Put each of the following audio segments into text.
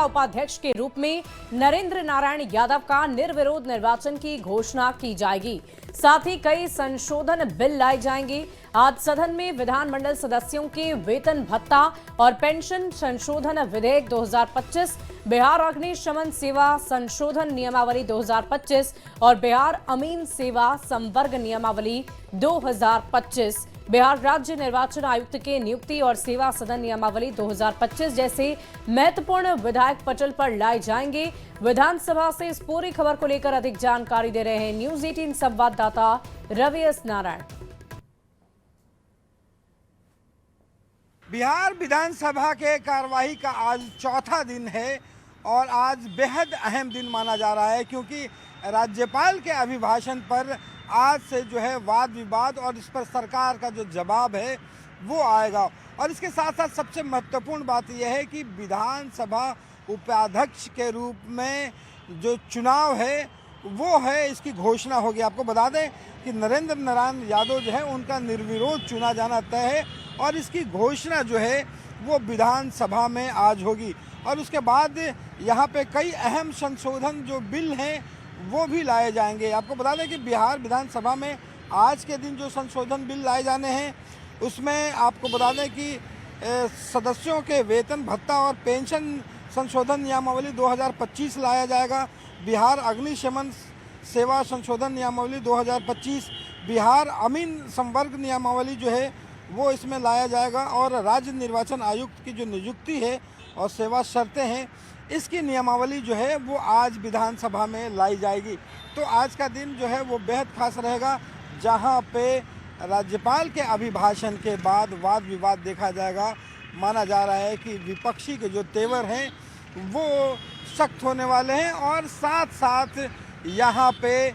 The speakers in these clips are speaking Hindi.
उपाध्यक्ष के रूप में नरेंद्र नारायण यादव का निर्विरोध निर्वाचन की घोषणा की जाएगी। साथ ही कई संशोधन बिल लाए जाएंगे। आज सदन में विधानमंडल सदस्यों के वेतन भत्ता और पेंशन संशोधन विधेयक 2025, बिहार अग्निशमन सेवा संशोधन नियमावली 2025 और बिहार अमीन सेवा संवर्ग नियमावली 2025, बिहार राज्य निर्वाचन आयुक्त के नियुक्ति और सेवा सदन नियमावली 2025 जैसे महत्वपूर्ण विधायक पटल पर लाए जाएंगे। विधानसभा से इस पूरी खबर को लेकर अधिक जानकारी दे रहे हैं न्यूज 18 संवाददाता रवि एस नारायण। बिहार विधानसभा के कार्यवाही का आज चौथा दिन है और आज बेहद अहम दिन माना जा रहा है, क्योंकि राज्यपाल के अभिभाषण पर आज से जो है वाद विवाद और इस पर सरकार का जो जवाब है वो आएगा। और इसके साथ साथ सबसे महत्वपूर्ण बात यह है कि विधानसभा उपाध्यक्ष के रूप में जो चुनाव है वो है, इसकी घोषणा होगी। आपको बता दें कि नरेंद्र नारायण यादव जो है उनका निर्विरोध चुना जाना तय है और इसकी घोषणा जो है वो विधानसभा में आज होगी। और उसके बाद यहाँ पे कई अहम संशोधन जो बिल हैं वो भी लाए जाएंगे। आपको बता दें कि बिहार विधानसभा में आज के दिन जो संशोधन बिल लाए जाने हैं उसमें आपको बता दें कि सदस्यों के वेतन भत्ता और पेंशन संशोधन नियमावली 2025 लाया जाएगा। बिहार अग्निशमन सेवा संशोधन नियमावली 2025, बिहार अमीन संवर्ग नियमावली जो है वो इसमें लाया जाएगा और राज्य निर्वाचन आयुक्त की जो नियुक्ति है और सेवा शर्तें हैं इसकी नियमावली जो है वो आज विधानसभा में लाई जाएगी। तो आज का दिन जो है वो बेहद खास रहेगा, जहां पे राज्यपाल के अभिभाषण के बाद वाद विवाद देखा जाएगा। माना जा रहा है कि विपक्षी के जो तेवर हैं वो सख्त होने वाले हैं और साथ साथ यहाँ पे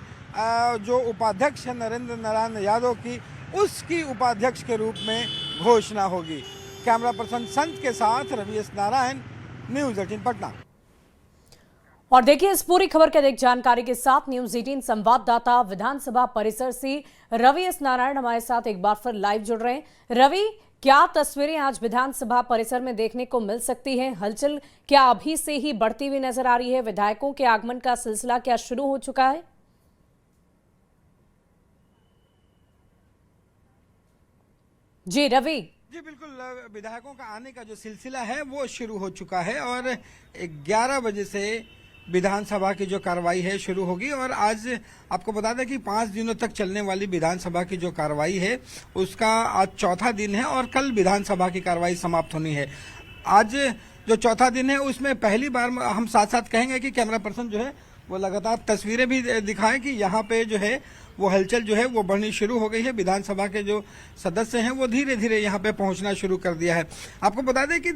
जो उपाध्यक्ष है नरेंद्र नारायण यादव की, उसकी उपाध्यक्ष के रूप में घोषणा होगी। कैमरा पर्सन संत के साथ रवि एस नारायण, न्यूज 18 पटना। और देखिए इस पूरी खबर के अधिक जानकारी के साथ न्यूज 18 संवाददाता विधानसभा परिसर से रवि एस नारायण हमारे साथ एक बार फिर लाइव जुड़ रहे हैं। रवि, क्या तस्वीरें आज विधानसभा परिसर में देखने को मिल सकती हैं? हलचल क्या अभी से ही बढ़ती हुई नजर आ रही है? विधायकों के आगमन का सिलसिला क्या शुरू हो चुका है? जी रवि। जी बिल्कुल, विधायकों का आने का जो सिलसिला है वो शुरू हो चुका है और 11 बजे से विधानसभा की जो कार्रवाई है शुरू होगी। और आज आपको बता दें कि 5 दिनों तक चलने वाली विधानसभा की जो कार्रवाई है उसका आज चौथा दिन है और कल विधानसभा की कार्रवाई समाप्त होनी है। आज जो चौथा दिन है उसमें पहली बार हम साथ साथ कहेंगे कि कैमरा पर्सन जो है वो लगातार तस्वीरें भी दिखाएं कि यहाँ पे जो है वो हलचल जो है वो बढ़नी शुरू हो गई है। विधानसभा के जो सदस्य हैं वो धीरे धीरे यहाँ पे पहुँचना शुरू कर दिया है। आपको बता दें कि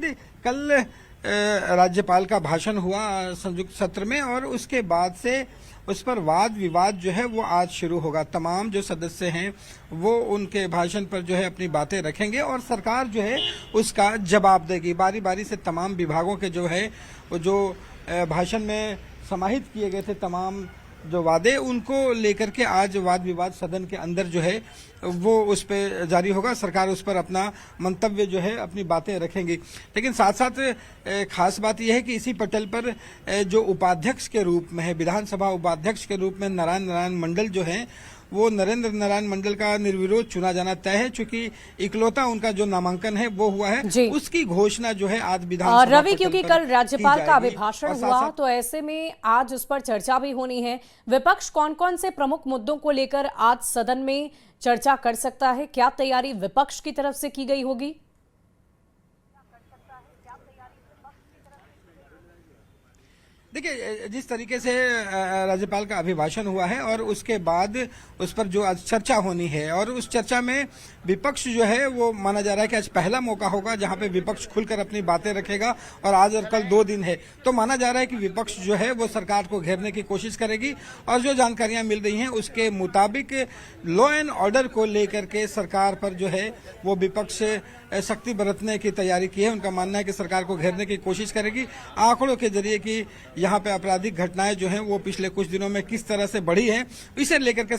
कल राज्यपाल का भाषण हुआ संयुक्त सत्र में और उसके बाद से उस पर वाद विवाद जो है वो आज शुरू होगा। तमाम जो सदस्य हैं वो उनके भाषण पर जो है अपनी बातें रखेंगे और सरकार जो है उसका जवाब देगी। बारी बारी से तमाम विभागों के जो है वो जो भाषण में समाहित किए गए थे तमाम जो वादे, उनको लेकर के आज वाद विवाद सदन के अंदर जो है वो उस पर जारी होगा। सरकार उस पर अपना मंतव्य जो है अपनी बातें रखेंगी। लेकिन साथ साथ खास बात यह है कि इसी पटल पर जो उपाध्यक्ष के रूप में है, विधानसभा उपाध्यक्ष के रूप में नारायण मंडल जो है वो नरेंद्र नारायण मंडल का निर्विरोध चुना जाना तय है। चूंकि इकलौता उनका जो नामांकन है वो हुआ है, उसकी घोषणा जो है आज विधानसभा रवि, क्योंकि कल राज्यपाल का अभिभाषण हुआ तो ऐसे में आज उस पर चर्चा भी होनी है। विपक्ष कौन कौन से प्रमुख मुद्दों को लेकर आज सदन में चर्चा कर सकता है? क्या तैयारी विपक्ष की तरफ से की गई होगी? देखिए, जिस तरीके से राज्यपाल का अभिभाषण हुआ है और उसके बाद उस पर जो आज चर्चा होनी है और उस चर्चा में विपक्ष जो है वो माना जा रहा है कि आज पहला मौका होगा जहां पे विपक्ष खुलकर अपनी बातें रखेगा। और आज और कल 2 दिन है तो माना जा रहा है कि विपक्ष जो है वो सरकार को घेरने की कोशिश करेगी। और जो जानकारियां मिल रही हैं उसके मुताबिक लॉ एंड ऑर्डर को लेकर के सरकार पर जो है वो विपक्ष सख्ती बरतने की तैयारी की है। उनका मानना है कि सरकार को घेरने की कोशिश करेगी आंकड़ों के जरिए कि यहाँ पे आपराधिक घटनाएं जो हैं वो पिछले कुछ दिनों में किस तरह से बढ़ी हैं, इसे लेकर के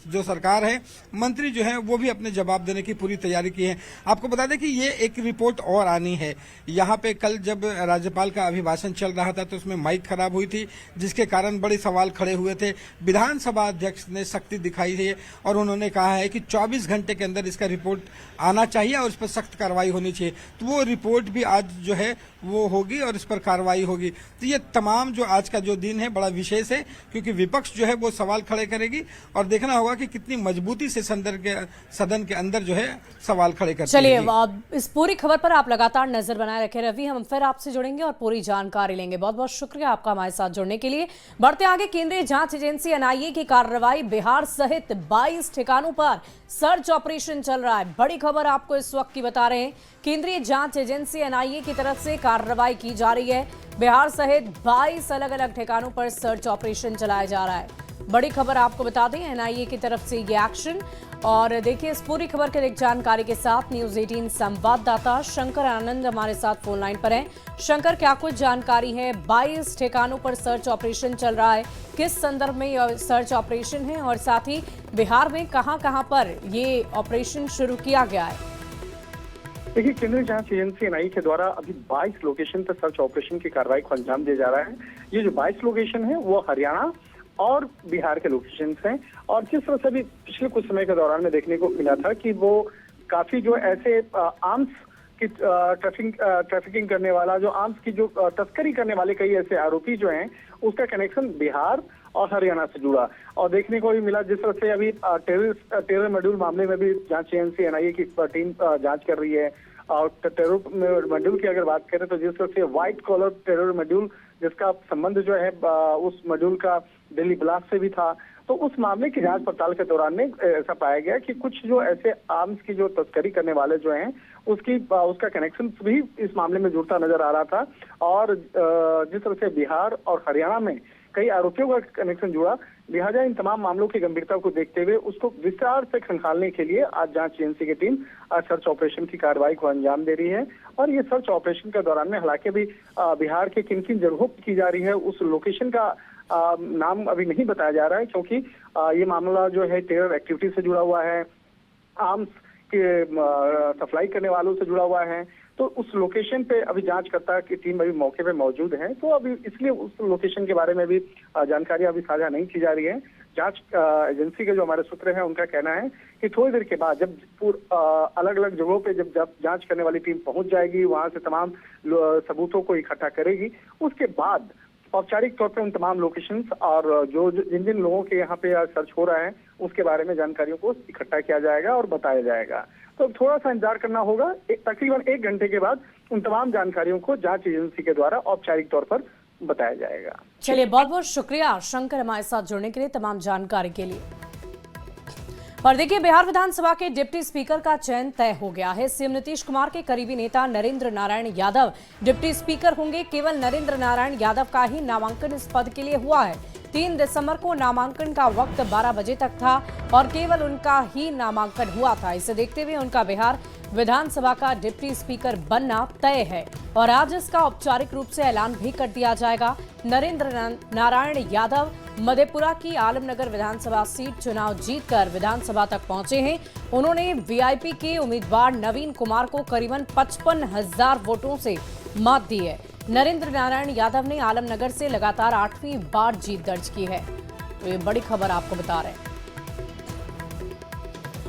जो सरकार है, मंत्री जो है वो भी अपने जवाब देने की पूरी तैयारी की है। आपको बता दें कि ये एक रिपोर्ट और आनी है। यहाँ पे कल जब राज्यपाल का अभिभाषण चल रहा था तो उसमें माइक खराब हुई थी, जिसके कारण बड़े सवाल खड़े हुए थे। विधानसभा अध्यक्ष ने सख्ती दिखाई है और उन्होंने कहा है कि 24 घंटे के अंदर इसका रिपोर्ट आना चाहिए और इस पर सख्त कार्रवाई होनी चाहिए। तो वो रिपोर्ट भी आज जो है वो होगी और इस पर कार्रवाई होगी। तो ये तमाम जो आज का जो दिन है बड़ा विशेष है, क्योंकि विपक्ष जो है वो सवाल खड़े करेगी और देखना होगा कि कितनी मजबूती से सदन के अंदर जो है सवाल खड़े करते हैं। चलिए, इस पूरी खबर पर आप लगातार नजर बनाए रखें रवि, हम फिर आपसे जुड़ेंगे और पूरी जानकारी लेंगे। बहुत बहुत शुक्रिया आपका हमारे साथ जुड़ने के लिए। बढ़ते आगे, केंद्रीय जांच एजेंसी एनआईए की कार्रवाई, बिहार सहित 22 ठिकानों पर सर्च ऑपरेशन चल रहा है। बड़ी खबर आपको इस वक्त की बता रहे हैं, केंद्रीय जांच एजेंसी एनआईए की तरफ से कार्रवाई की जा रही है। बिहार सहित 22 अलग अलग ठिकानों पर सर्च ऑपरेशन चलाया जा रहा है। बड़ी खबर आपको बता दें, एनआईए की तरफ से ये एक्शन। और देखिए, इस पूरी खबर के एक जानकारी के साथ न्यूज 18 संवाददाता शंकर आनंद हमारे साथ फोन लाइन पर हैं। शंकर, क्या कुछ जानकारी है? 22 ठिकानों पर सर्च ऑपरेशन चल रहा है, किस संदर्भ में यह सर्च ऑपरेशन है और साथ ही बिहार में कहां पर ये ऑपरेशन शुरू किया गया है? देखिए, केंद्रीय जांच एजेंसी एनआईए के द्वारा अभी 22 लोकेशन पर सर्च ऑपरेशन की कार्रवाई को अंजाम दिया जा रहा है। ये जो 22 लोकेशन है वो हरियाणा और बिहार के लोकेशन हैं। और जिस तरह से अभी पिछले कुछ समय के दौरान में देखने को मिला था कि वो काफी जो ऐसे आर्म्स की ट्रैफिकिंग करने वाला, जो आर्म्स की जो तस्करी करने वाले कई ऐसे आरोपी जो हैं, उसका कनेक्शन बिहार और हरियाणा से जुड़ा और देखने को भी मिला। जिस तरह से अभी टेरर मॉड्यूल मामले में भी जांच एजेंसी एनआईए की टीम जांच कर रही है। और टेरर मॉड्यूल की अगर बात करें तो जिस तरह से व्हाइट कॉलर टेरर मॉड्यूल, जिसका संबंध जो है उस मॉड्यूल का दिल्ली ब्लास्ट से भी था, तो उस मामले की जांच पड़ताल के दौरान में ऐसा पाया गया कि कुछ जो ऐसे आर्म्स की जो तस्करी करने वाले जो हैं उसका कनेक्शन भी इस मामले में जुड़ता नजर आ रहा था। और जिस तरह से बिहार और हरियाणा में कई आरोपियों का कनेक्शन जुड़ा, लिहाजा इन तमाम मामलों की गंभीरता को देखते हुए उसको विस्तार से खंगालने के लिए आज जांच एजेंसी की टीम सर्च ऑपरेशन की कार्रवाई को अंजाम दे रही है। और ये सर्च ऑपरेशन के दौरान में हालांकि भी बिहार के किन किन जगहों पर की जा रही है उस लोकेशन का नाम अभी नहीं बताया जा रहा है, क्योंकि ये मामला जो है टेरर एक्टिविटी से जुड़ा हुआ है, आर्म्स के सप्लाई करने वालों से जुड़ा हुआ है। तो उस लोकेशन पे अभी जांचकर्ता की टीम अभी मौके पे मौजूद है, तो अभी इसलिए उस लोकेशन के बारे में भी जानकारी अभी साझा नहीं की जा रही है। जांच एजेंसी के जो हमारे सूत्र हैं उनका कहना है कि थोड़ी देर के बाद जब अलग अलग जगहों पे जब जांच करने वाली टीम पहुंच जाएगी, वहां से तमाम सबूतों को इकट्ठा करेगी, उसके बाद औपचारिक तौर पे उन तमाम लोकेशंस और जो जिन जिन लोगों के यहाँ पे सर्च हो रहा है उसके बारे में जानकारियों को इकट्ठा किया जाएगा और बताया जाएगा। तो थोड़ा सा इंतजार करना होगा। तकरीबन 1 घंटे के बाद उन तमाम जानकारियों को जांच एजेंसी के द्वारा औपचारिक तौर पर बताया जाएगा। चलिए, बहुत बहुत शुक्रिया शंकर हमारे साथ जुड़ने के लिए, तमाम जानकारी के लिए। और देखिए, बिहार विधानसभा के डिप्टी स्पीकर का चयन तय हो गया है। सीएम नीतीश कुमार के करीबी नेता नरेंद्र नारायण यादव डिप्टी स्पीकर होंगे। केवल नरेंद्र नारायण यादव का ही नामांकन इस पद के लिए हुआ है। 3 दिसंबर को नामांकन का वक्त 12 बजे तक था और केवल उनका ही नामांकन हुआ था। इसे देखते हुए उनका बिहार विधानसभा का डिप्टी स्पीकर बनना तय है और आज इसका औपचारिक रूप से ऐलान भी कर दिया जाएगा। नरेंद्र नारायण यादव मधेपुरा की आलमनगर विधानसभा सीट चुनाव जीतकर विधानसभा तक पहुंचे हैं। उन्होंने वीआईपी के उम्मीदवार नवीन कुमार को करीबन 55,000 वोटों से मात दी है। नरेंद्र नारायण यादव ने आलमनगर से लगातार 8वीं बार जीत दर्ज की है। तो ये बड़ी खबर आपको बता रहे हैं।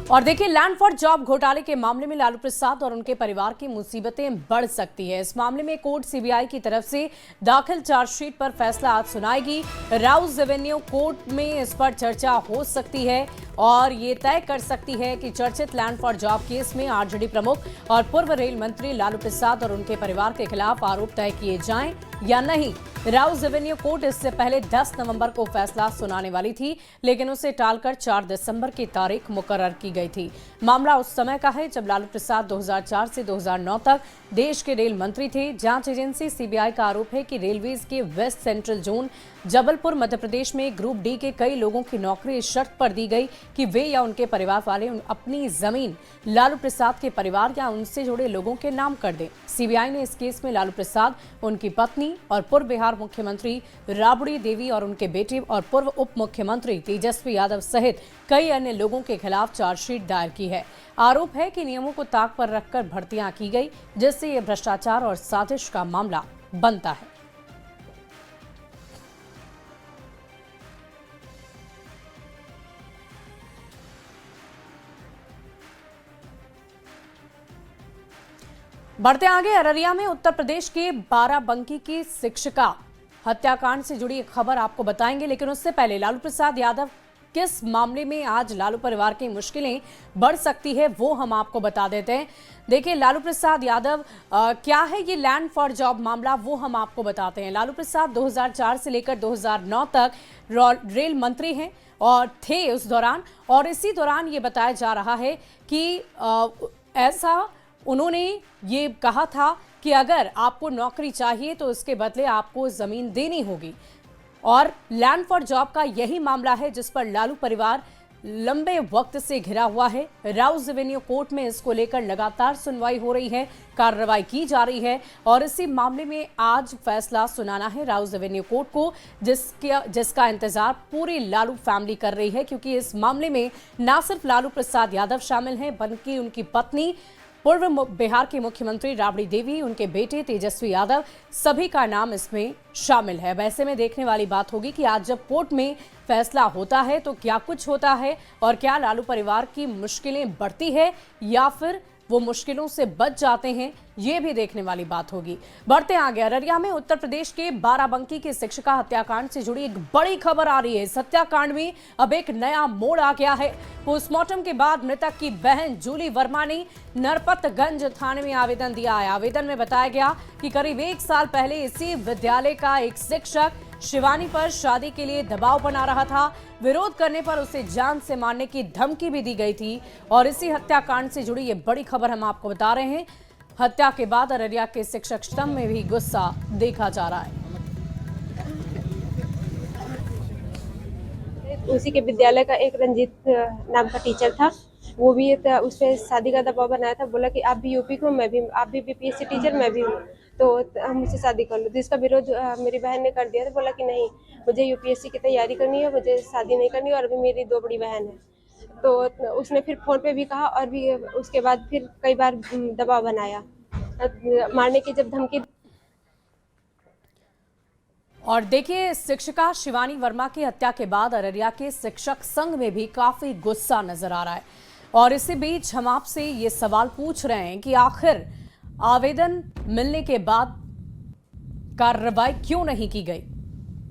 और देखिए, लैंड फॉर जॉब घोटाले के मामले में लालू प्रसाद और उनके परिवार की मुसीबतें बढ़ सकती है। इस मामले में कोर्ट सीबीआई की तरफ से दाखिल चार्जशीट पर फैसला आज सुनाएगी। राउस एवेन्यू कोर्ट में इस पर चर्चा हो सकती है और ये तय कर सकती है कि चर्चित लैंड फॉर जॉब केस में आरजेडी प्रमुख और पूर्व रेल मंत्री लालू प्रसाद और उनके परिवार के खिलाफ आरोप तय किए जाएं या नहीं। राउस एवेन्यू कोर्ट इससे पहले 10 नवंबर को फैसला सुनाने वाली थी, लेकिन उसे टालकर 4 दिसंबर की तारीख मुकर्रर की गई थी। मामला उस समय का है जब लालू प्रसाद 2004 से 2009 तक देश के रेल मंत्री थे। जांच एजेंसी सीबीआई का आरोप है कि रेलवेज के waste central zone Jabalpur Madhya Pradesh में ग्रुप डी के कई लोगों की नौकरी इस शर्त पर दी गई कि वे या उनके परिवार वाले अपनी जमीन लालू प्रसाद के परिवार या उनसे जुड़े लोगों के नाम कर दें। सीबीआई ने इस केस में लालू प्रसाद, उनकी पत्नी वर्मानी और पूर्व बिहार मुख्यमंत्री राबड़ी देवी और उनके बेटे और पूर्व उप मुख्यमंत्री तेजस्वी यादव सहित कई अन्य लोगों के खिलाफ चार्जशीट दायर की है। आरोप है कि नियमों को ताक पर रखकर भर्तियां की गई, जिससे ये भ्रष्टाचार और साजिश का मामला बनता है। बढ़ते आगे, अररिया में उत्तर प्रदेश के बाराबंकी की शिक्षिका हत्याकांड से जुड़ी एक खबर आपको बताएंगे, लेकिन उससे पहले लालू प्रसाद यादव किस मामले में आज लालू परिवार की मुश्किलें बढ़ सकती है वो हम आपको बता देते हैं। देखिए, लालू प्रसाद यादव क्या है ये लैंड फॉर जॉब मामला, वो हम आपको बताते हैं। लालू प्रसाद 2004 से लेकर 2009 तक रेल मंत्री हैं और थे उस दौरान, और इसी दौरान ये बताया जा रहा है कि ऐसा उन्होंने ये कहा था कि अगर आपको नौकरी चाहिए तो इसके बदले आपको जमीन देनी होगी, और लैंड फॉर जॉब का यही मामला है जिस पर लालू परिवार लंबे वक्त से घिरा हुआ है। राउज एवेन्यू कोर्ट में इसको लेकर लगातार सुनवाई हो रही है, कार्रवाई की जा रही है, और इसी मामले में आज फैसला सुनाना है राउज एवेन्यू कोर्ट को, जिसका इंतजार पूरी लालू फैमिली कर रही है, क्योंकि इस मामले में ना सिर्फ लालू प्रसाद यादव शामिल हैं बल्कि उनकी पत्नी पूर्व बिहार के मुख्यमंत्री राबड़ी देवी, उनके बेटे तेजस्वी यादव, सभी का नाम इसमें शामिल है। वैसे में देखने वाली बात होगी कि आज जब कोर्ट में फैसला होता है तो क्या कुछ होता है, और क्या लालू परिवार की मुश्किलें बढ़ती है या फिर वो मुश्किलों से बच जाते हैं, ये भी देखने वाली बात होगी। बढ़ते आगे, अररिया में उत्तर प्रदेश के बाराबंकी के शिक्षिका हत्याकांड से जुड़ी एक बड़ी खबर आ रही है। इस हत्याकांड में अब एक नया मोड़ आ गया है। पोस्टमार्टम के बाद मृतक की बहन जूली वर्मा ने नरपतगंज थाने में आवेदन दिया है। आवेदन में बताया गया कि करीब 1 साल पहले इसी विद्यालय का एक शिक्षक शिवानी पर शादी के लिए दबाव बना रहा था। विरोध करने पर उसे जान से मारने की धमकी भी दी गई थी, और इसी हत्याकांड से जुड़ी ये बड़ी खबर हम आपको बता रहे हैं। हत्या के बाद अररिया के शिक्षक स्तंभ में भी गुस्सा देखा जा रहा है। उसी के विद्यालय का एक रंजीत नाम का टीचर था, वो भी उस पर शादी का दबाव बनाया था। बोला कि आप भी यूपी को, मैं भी, आप भी बीपीएससी टीचर, मैं भी हूँ, तो हम मुझसे शादी कर लो। तो इसका विरोध मेरी बहन ने कर दिया था। बोला कि नहीं, मुझे यूपीएससी की तैयारी करनी है, मुझे शादी नहीं करनी है, और अभी मेरी 2 बड़ी बहन है। तो उसने फिर फोन पे भी कहा, और भी उसके बाद फिर कई बार दबाव बनाया, मारने की जब धमकी। और देखिए, शिक्षिका शिवानी वर्मा की हत्या के बाद अररिया के शिक्षक संघ में भी काफी गुस्सा नजर आ रहा है, और इसी बीच हम आपसे ये सवाल पूछ रहे हैं कि आखिर आवेदन मिलने के बाद कार्रवाई क्यों नहीं की गई।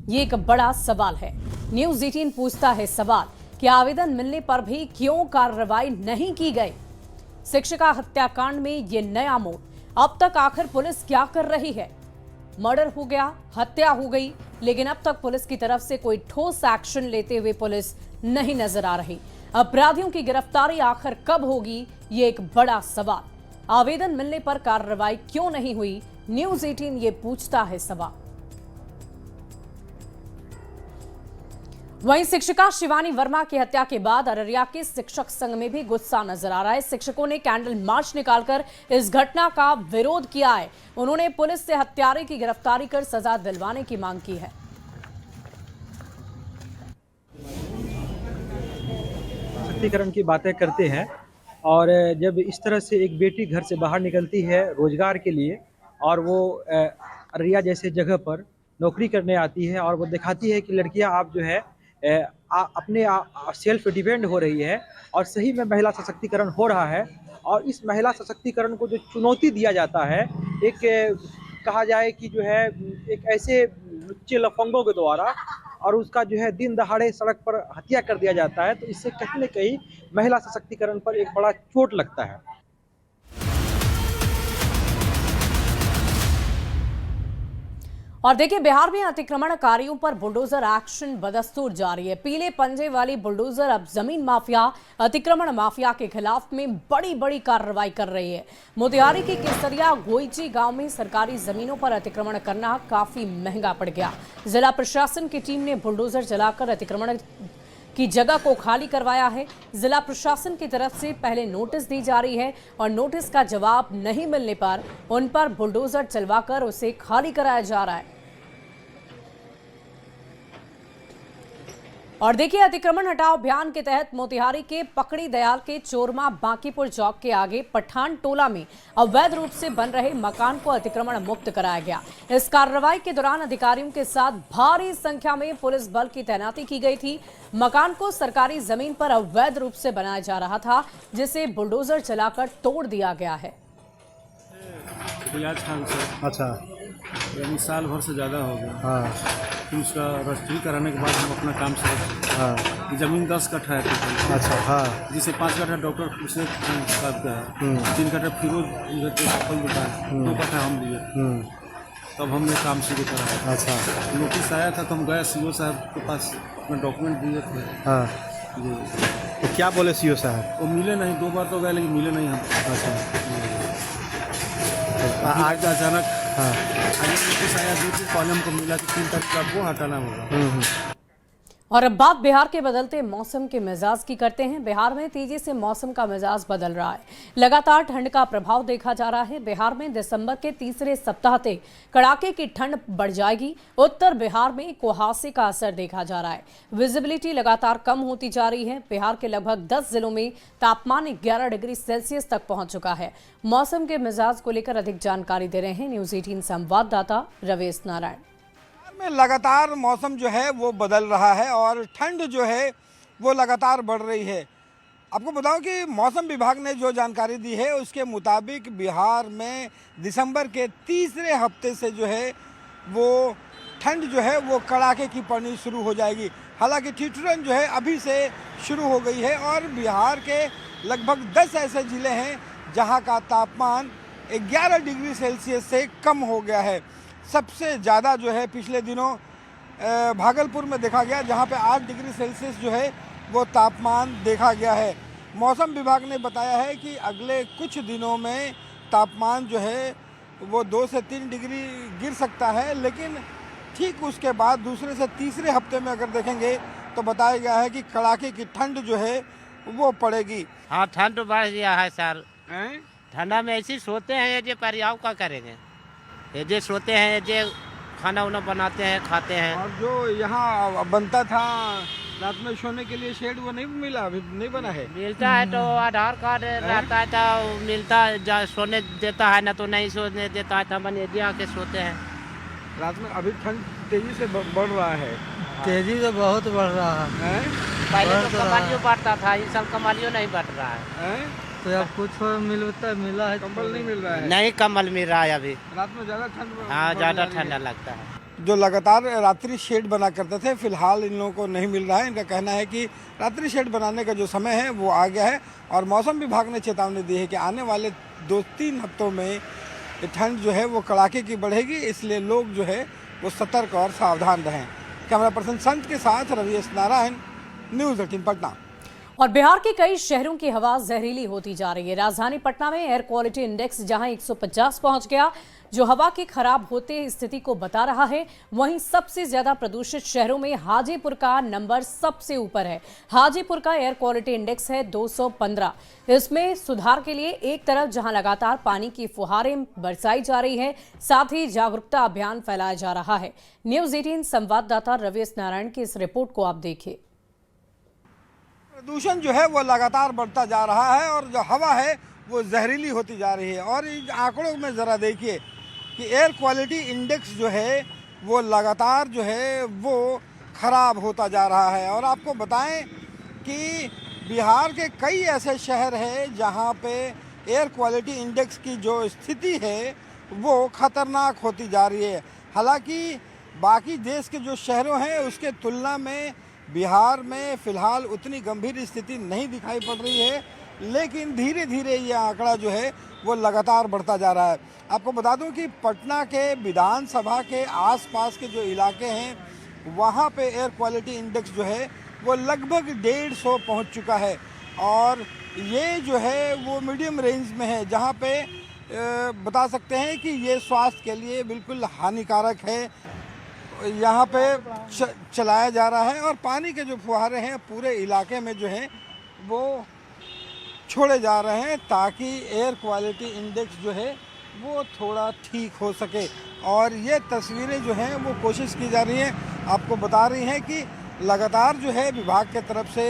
ये एक बड़ा सवाल है। न्यूज़ 18 पूछता है सवाल कि आवेदन मिलने पर भी क्यों कार्रवाई नहीं की गई। शिक्षिका हत्याकांड में ये नया मोड़। अब तक आखिर पुलिस क्या कर रही है? मर्डर हो गया, हत्या हो गई, लेकिन अब तक पुलिस की तरफ से कोई ठोस एक्शन लेते हुए पुलिस नहीं नजर आ रही। अपराधियों की गिरफ्तारी आखिर कब होगी, ये एक बड़ा सवाल। आवेदन मिलने पर कार्रवाई क्यों नहीं हुई, न्यूज़ 18 ये पूछता है सवाल। वहीं शिक्षिका शिवानी वर्मा की हत्या के बाद अररिया के शिक्षक संघ में भी गुस्सा नजर आ रहा है। शिक्षकों ने कैंडल मार्च निकालकर इस घटना का विरोध किया है। उन्होंने पुलिस से हत्यारे की गिरफ्तारी कर सजा दिलवाने की मांग की है। सशक्तिकरण की बातें करते हैं, और जब इस तरह से एक बेटी घर से बाहर निकलती है रोजगार के लिए, और वो अररिया जैसे जगह पर नौकरी करने आती है, और वो दिखाती है कि लड़कियां आप जो है अपने सेल्फ डिपेंड हो रही है, और सही में महिला सशक्तिकरण हो रहा है। और इस महिला सशक्तिकरण को जो चुनौती दिया जाता है, एक कहा जाए कि जो है एक ऐसे लुच्चे लफंगों के द्वारा, और उसका जो है दिन दहाड़े सड़क पर हत्या कर दिया जाता है, तो इससे कहीं न कहीं महिला सशक्तिकरण पर एक बड़ा चोट लगता है। और देखिए, बिहार में अतिक्रमणकारियों पर बुलडोजर एक्शन बदस्तूर जारी है। पीले पंजे वाली बुलडोजर अब जमीन माफिया, अतिक्रमण माफिया के खिलाफ में बड़ी बड़ी कार्रवाई कर रही है। मोतिहारी के केसरिया गोईची गांव में सरकारी जमीनों पर अतिक्रमण करना काफी महंगा पड़ गया। जिला प्रशासन की टीम ने बुलडोजर चलाकर अतिक्रमण कि जगह को खाली करवाया है। जिला प्रशासन की तरफ से पहले नोटिस दी जा रही है और नोटिस का जवाब नहीं मिलने पर उन पर बुलडोजर चलवाकर उसे खाली कराया जा रहा है। और देखिए, अतिक्रमण हटाओ अभियान के तहत मोतिहारी के पकड़ी दयाल के चोरमा बांकीपुर चौक के आगे पठान टोला में अवैध रूप से बन रहे मकान को अतिक्रमण मुक्त कराया गया। इस कार्रवाई के दौरान अधिकारियों के साथ भारी संख्या में पुलिस बल की तैनाती की गई थी। मकान को सरकारी जमीन पर अवैध रूप से बनाया जा रहा था, जिसे बुलडोजर चलाकर तोड़ दिया गया है। अच्छा, यानी साल भर से ज़्यादा हो गया। हाँ। फिर उसका रजिस्ट्री कराने के बाद हम अपना काम शुरू। हाँ। ज़मीन 10 कट्ठा है टोटल। अच्छा। हाँ। जिसे 5 कट्ठा डॉक्टर हुसैन साहब का है, 3 कट्ठा फिरोज फल दुकान, 2 कट्ठा हम लिए। तब हमने काम शुरू करा। अच्छा। नोटिस आया था तो हम गए सीओ साहब के पास, अपना डॉक्यूमेंट दिए थे। हाँ। तो क्या बोले सीओ साहब? वो मिले नहीं, 2 बार तो गए लेकिन मिले नहीं हम। अच्छा। आज अचानक नोटिस आया, 2 दिन पहले हमको मिला कि 3 तारीख को आपको हटाना होगा। और अब बात बिहार के बदलते मौसम के मिजाज की करते हैं। बिहार में तेजी से मौसम का मिजाज बदल रहा है। लगातार ठंड का प्रभाव देखा जा रहा है। बिहार में दिसंबर के तीसरे सप्ताह तक कड़ाके की ठंड बढ़ जाएगी। उत्तर बिहार में कुहासे का असर देखा जा रहा है। विजिबिलिटी लगातार कम होती जा रही है। बिहार के लगभग 10 जिलों में तापमान 11 डिग्री सेल्सियस तक पहुंच चुका है। मौसम के मिजाज को लेकर अधिक जानकारी दे रहे हैं न्यूज 18 संवाददाता रवेश नारायण। में लगातार मौसम जो है वो बदल रहा है और ठंड जो है वो लगातार बढ़ रही है। आपको बताऊं कि मौसम विभाग ने जो जानकारी दी है उसके मुताबिक बिहार में दिसंबर के तीसरे हफ्ते से जो है वो ठंड जो है वो कड़ाके की पड़नी शुरू हो जाएगी। हालांकि ठिठुरन जो है अभी से शुरू हो गई है और बिहार के लगभग 10 ऐसे ज़िले हैं जहां का तापमान 11 डिग्री सेल्सियस से कम हो गया है। सबसे ज़्यादा जो है पिछले दिनों भागलपुर में देखा गया, जहां पे 8 डिग्री सेल्सियस जो है वो तापमान देखा गया है। मौसम विभाग ने बताया है कि अगले कुछ दिनों में तापमान जो है वो 2 से 3 डिग्री गिर सकता है, लेकिन ठीक उसके बाद दूसरे से तीसरे हफ्ते में अगर देखेंगे तो बताया गया है कि कड़ाके की ठंड जो है वो पड़ेगी। हाँ, ठंड बढ़ गया है सर। ठंडा में ऐसे सोते हैं, ये जो परियाव का करेंगे, ये जो सोते हैं, ये जो खाना उना बनाते हैं, खाते हैं। और जो यहाँ बनता था रात में सोने के लिए शेड, वो नहीं मिला, अभी नहीं बना है। मिलता है तो आधार कार्ड रहता है तो मिलता है, सोने देता है, ना तो नहीं सोने देता है, तो हम आके सोते हैं रात में। अभी ठंड तेजी से बढ़ रहा है। तेजी तो बहुत बढ़ रहा है। पहले तो कमालियों बढ़ता था, इस साल कमालियों नहीं बढ़ रहा है। तो अब कुछ मिला है? कंबल नहीं मिल रहा है। नहीं कंबल मिल रहा है अभी। रात में ज़्यादा ठंड। हाँ, ज़्यादा ठंडा लगता है। जो लगातार रात्रि शेड बना करते थे, फिलहाल इन लोगों को नहीं मिल रहा है। इनका कहना है कि रात्रि शेड बनाने का जो समय है वो आ गया है और मौसम विभाग ने चेतावनी दी है कि आने वाले 2-3 हफ्तों में ठंड जो है वो कड़ाके की बढ़ेगी, इसलिए लोग जो है वो सतर्क और सावधान रहें। कैमरा पर्सन संत के साथ रवेश नारायण, न्यूज़ 18 पटना। और बिहार के कई शहरों की हवा जहरीली होती जा रही है। राजधानी पटना में एयर क्वालिटी इंडेक्स जहां 150 पहुंच गया, जो हवा के खराब होते स्थिति को बता रहा है, वहीं सबसे ज्यादा प्रदूषित शहरों में हाजीपुर का नंबर सबसे ऊपर है। हाजीपुर का एयर क्वालिटी इंडेक्स है 215। इसमें सुधार के लिए एक तरफ जहां लगातार पानी की फुहारें बरसाई जा रही है, साथ ही जागरूकता अभियान फैलाया जा रहा है। न्यूज 18 संवाददाता रवेश नारायण की इस रिपोर्ट को आप देखिए। प्रदूषण जो है वो लगातार बढ़ता जा रहा है और जो हवा है वो जहरीली होती जा रही है। और इन आंकड़ों में ज़रा देखिए कि एयर क्वालिटी इंडेक्स जो है वो लगातार जो है वो ख़राब होता जा रहा है। और आपको बताएं कि बिहार के कई ऐसे शहर हैं जहां पे एयर क्वालिटी इंडेक्स की जो स्थिति है वो ख़तरनाक होती जा रही है। हालांकि बाकी देश के जो शहरों हैं उसके तुलना में बिहार में फ़िलहाल उतनी गंभीर स्थिति नहीं दिखाई पड़ रही है, लेकिन धीरे धीरे ये आंकड़ा जो है वो लगातार बढ़ता जा रहा है। आपको बता दूं कि पटना के विधानसभा के आसपास के जो इलाके हैं वहाँ पे एयर क्वालिटी इंडेक्स जो है वो लगभग 150 पहुँच चुका है और ये जो है वो मीडियम रेंज में है, जहाँ पे बता सकते हैं कि ये स्वास्थ्य के लिए बिल्कुल हानिकारक है। यहाँ पे चलाया जा रहा है और पानी के जो फुहारे हैं पूरे इलाके में जो हैं वो छोड़े जा रहे हैं ताकि एयर क्वालिटी इंडेक्स जो है वो थोड़ा ठीक हो सके। और ये तस्वीरें जो हैं वो कोशिश की जा रही हैं, आपको बता रही हैं कि लगातार जो है विभाग के तरफ से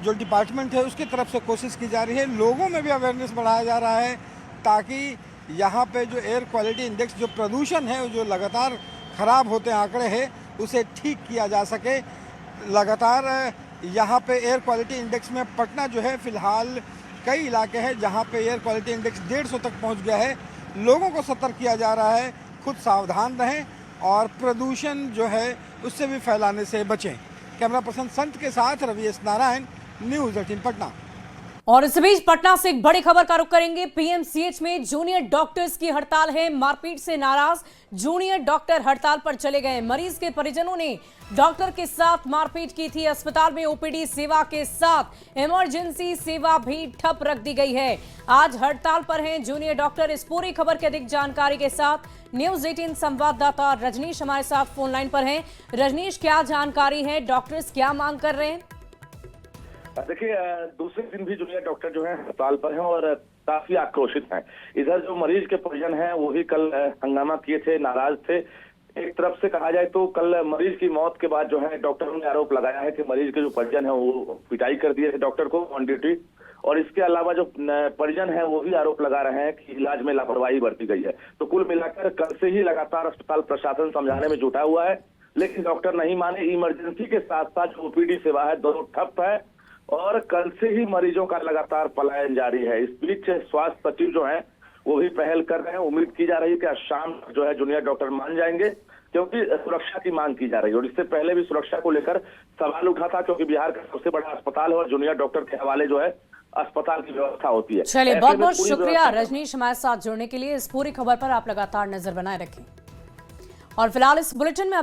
जो डिपार्टमेंट है उसकी तरफ से कोशिश की जा रही है, लोगों में भी अवेयरनेस बढ़ाया जा रहा है ताकि यहाँ पे जो एयर क्वालिटी इंडेक्स जो प्रदूषण है जो लगातार ख़राब होते आंकड़े हैं उसे ठीक किया जा सके। लगातार यहाँ पे एयर क्वालिटी इंडेक्स में पटना जो है फ़िलहाल कई इलाके हैं जहाँ पे एयर क्वालिटी इंडेक्स 150 तक पहुँच गया है। लोगों को सतर्क किया जा रहा है, खुद सावधान रहें और प्रदूषण जो है उससे भी फैलाने से बचें। कैमरा पर्सन संत के साथ रवि एस नारायण, न्यूज़ 18 पटना। और इस बीच पटना से एक बड़ी खबर का रुख करेंगे। पीएमसीएच में जूनियर डॉक्टर्स की हड़ताल है। मारपीट से नाराज जूनियर डॉक्टर हड़ताल पर चले गए। मरीज के परिजनों ने डॉक्टर के साथ मारपीट की थी। अस्पताल में ओपीडी सेवा के साथ इमरजेंसी सेवा भी ठप रख दी गई है। आज हड़ताल पर हैं जूनियर डॉक्टर। इस पूरी खबर की अधिक जानकारी के साथ न्यूज़ 18 संवाददाता रजनीश हमारे साथ फोन लाइन पर हैं। रजनीश, क्या जानकारी है? डॉक्टर्स क्या मांग कर रहे हैं? देखिए, दूसरे दिन भी जूनियर डॉक्टर जो है हड़ताल पर हैं और काफी आक्रोशित हैं। इधर जो मरीज के परिजन हैं वो भी कल हंगामा किए थे, नाराज थे। एक तरफ से कहा जाए तो कल मरीज की मौत के बाद जो है डॉक्टरों ने आरोप लगाया है कि मरीज के जो परिजन है वो पिटाई कर दिए थे डॉक्टर को ऑन ड्यूटी। और इसके अलावा जो परिजन है वो भी आरोप लगा रहे हैं कि इलाज में लापरवाही बरती गई है। तो कुल मिलाकर कल से ही लगातार अस्पताल प्रशासन समझाने में जुटा हुआ है, लेकिन डॉक्टर नहीं माने। इमरजेंसी के साथ साथ जो ओपीडी सेवा है दोनों ठप है और कल से ही मरीजों का लगातार पलायन जारी है। इस बीच स्वास्थ्य सचिव जो है वो भी पहल कर रहे हैं। उम्मीद की जा रही है कि आज शाम जो है जूनियर डॉक्टर मान जाएंगे, क्योंकि सुरक्षा की मांग की जा रही है। और इससे पहले भी सुरक्षा को लेकर सवाल उठा था, क्योंकि बिहार का सबसे बड़ा अस्पताल है और जूनियर डॉक्टर के हवाले जो है अस्पताल की व्यवस्था होती है। चलिए, बहुत बहुत शुक्रिया रजनीश हमारे साथ जुड़ने के लिए। इस पूरी खबर पर आप लगातार नजर बनाए रखें। और फिलहाल इस बुलेटिन में